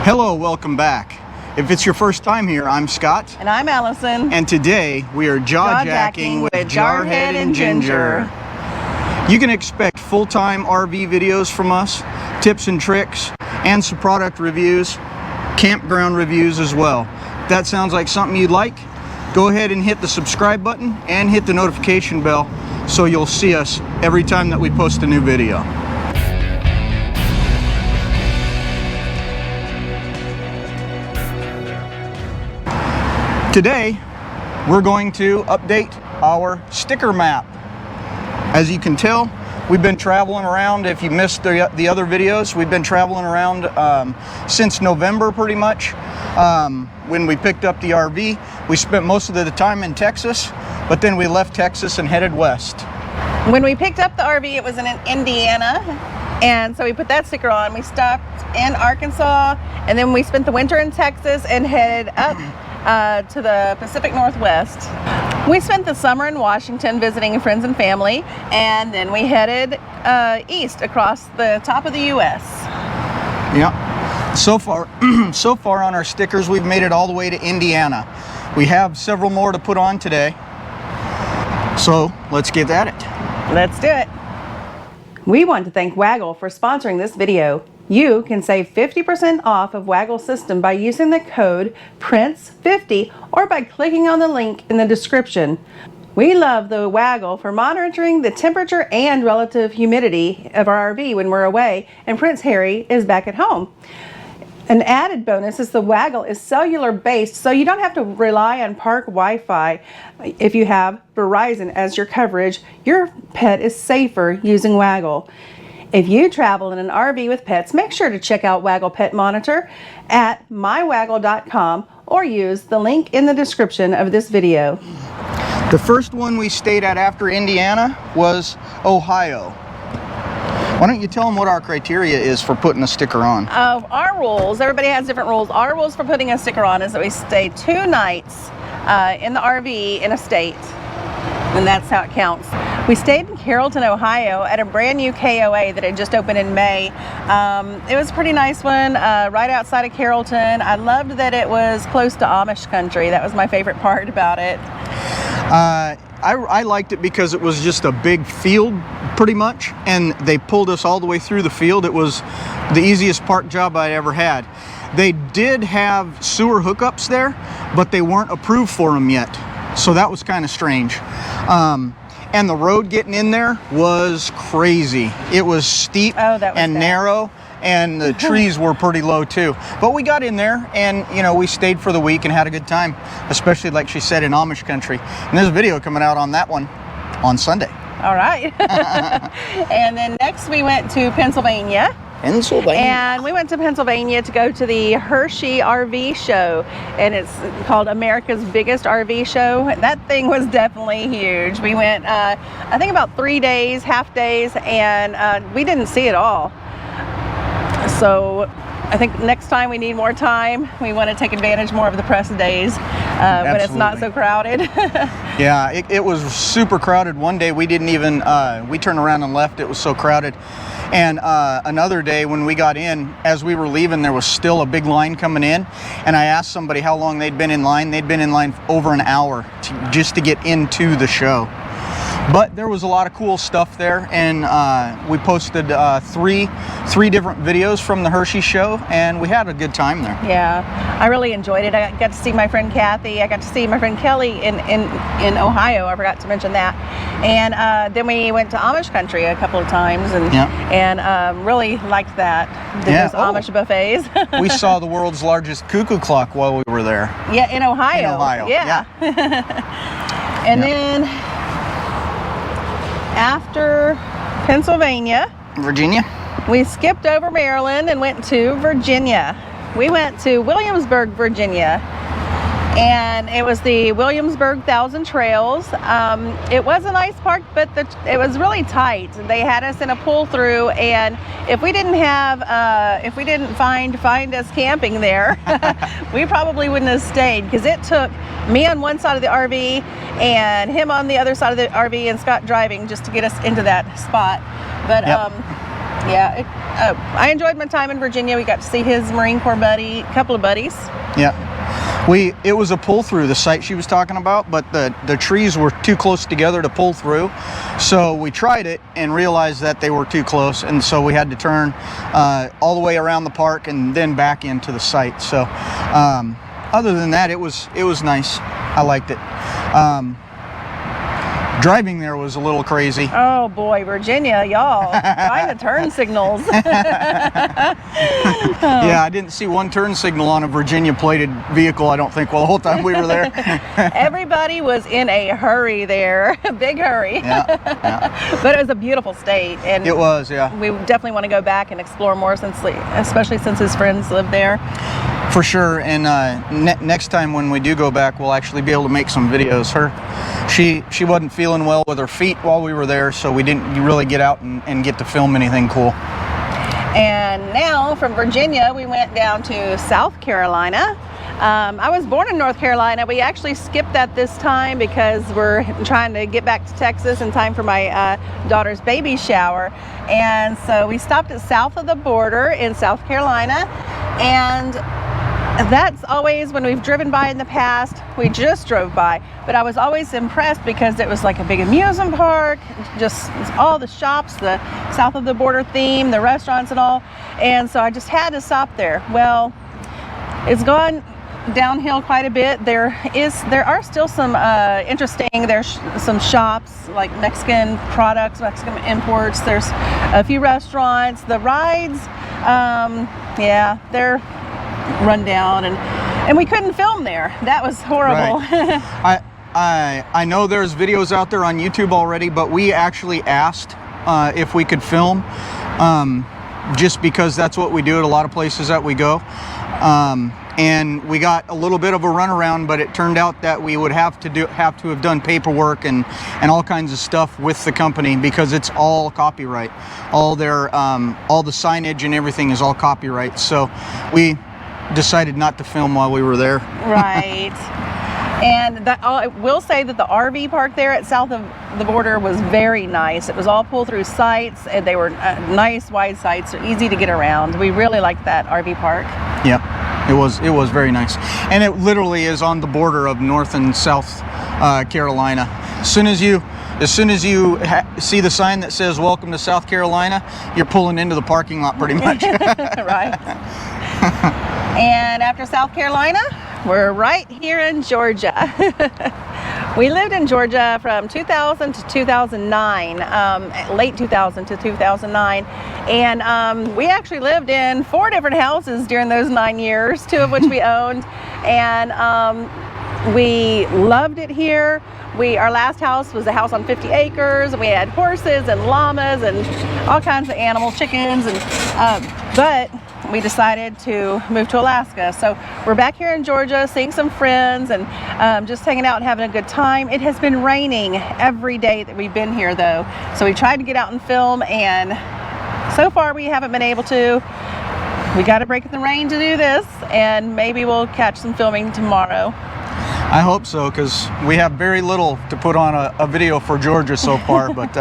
Hello, welcome back. If it's your first time here, I'm Scott. And I'm Allison. And today we are jaw-jacking with Jarhead and Ginger. You can expect full-time RV videos from us, tips and tricks, and some product reviews, campground reviews as well. If that sounds like something you'd like, go ahead and hit the subscribe button and hit the notification bell so you'll see us every time that we post a new video. Today, we're going to update our sticker map. As you can tell, we've been traveling around. If you missed the other videos, we've been traveling around since November pretty much. When we picked up the RV, we spent most of the time in Texas, but then we left Texas and headed west. When we picked up the RV, it was in Indiana, and so we put that sticker on. We stopped in Arkansas, and then we spent the winter in Texas and headed up to the Pacific Northwest. We spent the summer in Washington visiting friends and family, and then we headed east across the top of the U.S. Yeah. So far on our stickers, we've made it all the way to Indiana. We have several more to put on today. So let's get at it. Let's do it. We want to thank Waggle for sponsoring this video. You can save 50% off of Waggle's system by using the code PRINCE50 or by clicking on the link in the description. We love the Waggle for monitoring the temperature and relative humidity of our RV when we're away and Prince Harry is back at home. An added bonus is the Waggle is cellular based, so you don't have to rely on park Wi-Fi. If you have Verizon as your coverage, your pet is safer using Waggle. If you travel in an RV with pets, make sure to check out Waggle Pet Monitor at mywaggle.com or use the link in the description of this video. The first one we stayed at after Indiana was Ohio. Why don't you tell them what our criteria is for putting a sticker on? Our rules, everybody has different rules. Our rules for putting a sticker on is that we stay 2 nights in the RV in a state, and that's how it counts. We stayed in Carrollton, Ohio at a brand new KOA that had just opened in May. It was a pretty nice one, right outside of Carrollton. I loved that it was close to Amish country. That was my favorite part about it. I liked it because it was just a big field pretty much, and they pulled us all the way through the field. It was the easiest park job I ever had. They did have sewer hookups there, but they weren't approved for them yet. So that was kind of strange. And the road getting in there was crazy. It was steep and narrow, and the trees were pretty low too. But we got in there, and you know, we stayed for the week and had a good time, especially like she said in Amish country. And there's a video coming out on that one on Sunday. All right. And then next we went to Pennsylvania. And we went to Pennsylvania to go to the Hershey RV show, and it's called America's Biggest RV Show. That thing was definitely huge. We went, I think about 3 days, half days, and we didn't see it all. So I think next time we need more time. We want to take advantage more of the press days when it's not so crowded. Yeah, it was super crowded. One day we didn't even, we turned around and left. It was so crowded. And another day when we got in, as we were leaving, there was still a big line coming in. And I asked somebody how long they'd been in line. They'd been in line over an hour just to get into the show. But there was a lot of cool stuff there, and we posted three different videos from the Hershey show, and we had a good time there. Yeah, I really enjoyed it. I got to see my friend Kathy. I got to see my friend Kelly in Ohio. I forgot to mention that. And then we went to Amish country a couple of times, and really liked that. Those Amish buffets. We saw the world's largest cuckoo clock while we were there. Yeah, in Ohio. In Ohio. Yeah. And then after Pennsylvania, Virginia, we skipped over Maryland and went to Virginia. We went to Williamsburg, Virginia, and it was the Williamsburg 1,000 Trails. It was a nice park, but it was really tight. They had us in a pull through, and if we didn't find us camping there, we probably wouldn't have stayed, because it took me on one side of the RV and him on the other side of the RV and Scott driving just to get us into that spot. But Yeah, I enjoyed my time in Virginia. We got to see his Marine Corps buddy, a couple of buddies. Yeah. It was a pull through, the site she was talking about, but the trees were too close together to pull through. So we tried it and realized that they were too close, and so we had to turn all the way around the park and then back into the site. So other than that, it was nice. I liked it. Driving there was a little crazy. Oh boy, Virginia, y'all, find the turn signals. Yeah, I didn't see one turn signal on a Virginia plated vehicle, I don't think, well, the whole time we were there. Everybody was in a hurry there, a big hurry. Yeah. But it was a beautiful state, and It was, yeah. we definitely want to go back and explore more, especially since his friends live there. For sure, and next time when we do go back, we'll actually be able to make some videos. She wasn't feeling well with her feet while we were there, so we didn't really get out and get to film anything cool. And now from Virginia, we went down to South Carolina. I was born in North Carolina. We actually skipped that this time because we're trying to get back to Texas in time for my daughter's baby shower. And so we stopped at south of the border in South Carolina, and that's always, when we've driven by in the past, we just drove by, but I was always impressed because it was like a big amusement park, just all the shops, the south of the border theme, the restaurants and all, and so I just had to stop there. Well, it's gone downhill quite a bit. There are still some interesting, there's some shops like Mexican products, Mexican imports, there's a few restaurants. The rides, yeah, they're run down, and we couldn't film there. That was horrible. Right. I know there's videos out there on YouTube already, but we actually asked if we could film, just because that's what we do at a lot of places that we go. And we got a little bit of a runaround, but it turned out that we would have to have done paperwork and all kinds of stuff with the company, because it's all copyright. All their all the signage and everything is all copyright. So we decided not to film while we were there. Right. And I will say that the RV park there at south of the border was very nice. It was all pull-through sites, and they were nice wide sites, so easy to get around. We really liked that RV park. Yep, it was very nice, and it literally is on the border of North and South Carolina. As soon as you see the sign that says "Welcome to South Carolina," you're pulling into the parking lot pretty much. Right. And after South Carolina, we're right here in Georgia. We lived in Georgia from 2000 to 2009, late 2000 to 2009. And we actually lived in 4 different houses during those 9 years, 2 of which we owned. And we loved it here. Our last house was a house on 50 acres, and we had horses and llamas and all kinds of animals, chickens, and but we decided to move to Alaska. So we're back here in Georgia, seeing some friends, and just hanging out and having a good time. It has been raining every day that we've been here, though. So we tried to get out and film, and so far we haven't been able to. We got to break in the rain to do this, and maybe we'll catch some filming tomorrow. I hope so, because we have very little to put on a video for Georgia so far, but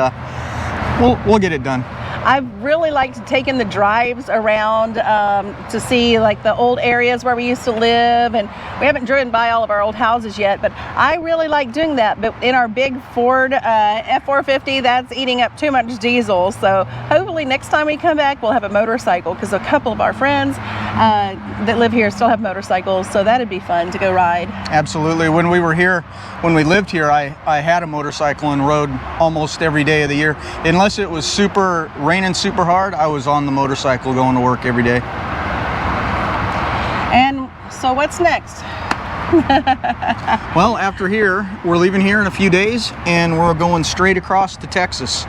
we'll get it done. I've really liked taking the drives around to see like the old areas where we used to live, and we haven't driven by all of our old houses yet, but I really like doing that. But in our big Ford F450, that's eating up too much diesel, so hopefully next time we come back we'll have a motorcycle, because a couple of our friends that live here still have motorcycles, so that'd be fun to go ride. Absolutely. When we lived here, I had a motorcycle and rode almost every day of the year. Unless it was raining super hard, I was on the motorcycle going to work every day. And so what's next? Well, after here, we're leaving here in a few days, and we're going straight across to Texas.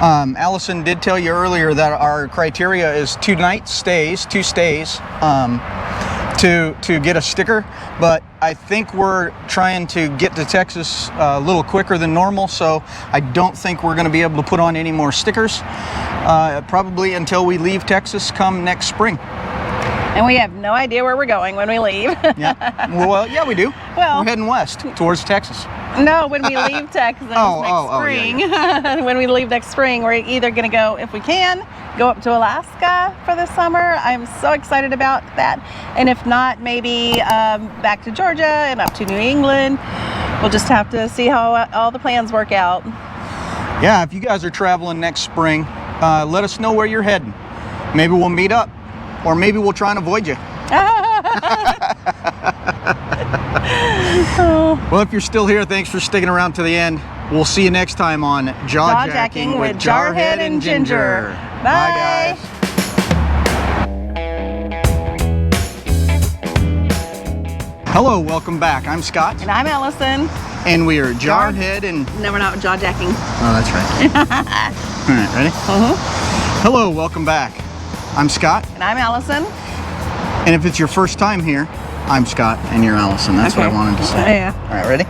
Allison did tell you earlier that our criteria is 2 stays to get a sticker, but I think we're trying to get to Texas a little quicker than normal, so I don't think we're going to be able to put on any more stickers probably until we leave Texas come next spring. And we have no idea where we're going when we leave. Yeah. Well, yeah, we do. Well, we're heading west towards Texas. No, when we leave Texas next spring. Yeah. When we leave next spring, we're either going to go, if we can, go up to Alaska for the summer. I'm so excited about that. And if not, maybe back to Georgia and up to New England. We'll just have to see how all the plans work out. Yeah, if you guys are traveling next spring, let us know where you're heading. Maybe we'll meet up, or maybe we'll try and avoid you. Well, if you're still here, thanks for sticking around to the end. We'll see you next time on Jaw Jacking with Jarhead and Ginger. Bye, guys. Hello, welcome back. I'm Scott. And I'm Allison. And we are Jarhead and... No, we're not jaw jacking. Oh, that's right. All right, ready? Hello, welcome back. I'm Scott. And I'm Allison. And if it's your first time here, I'm Scott and you're Allison. That's what I wanted to say. Yeah. All right, ready?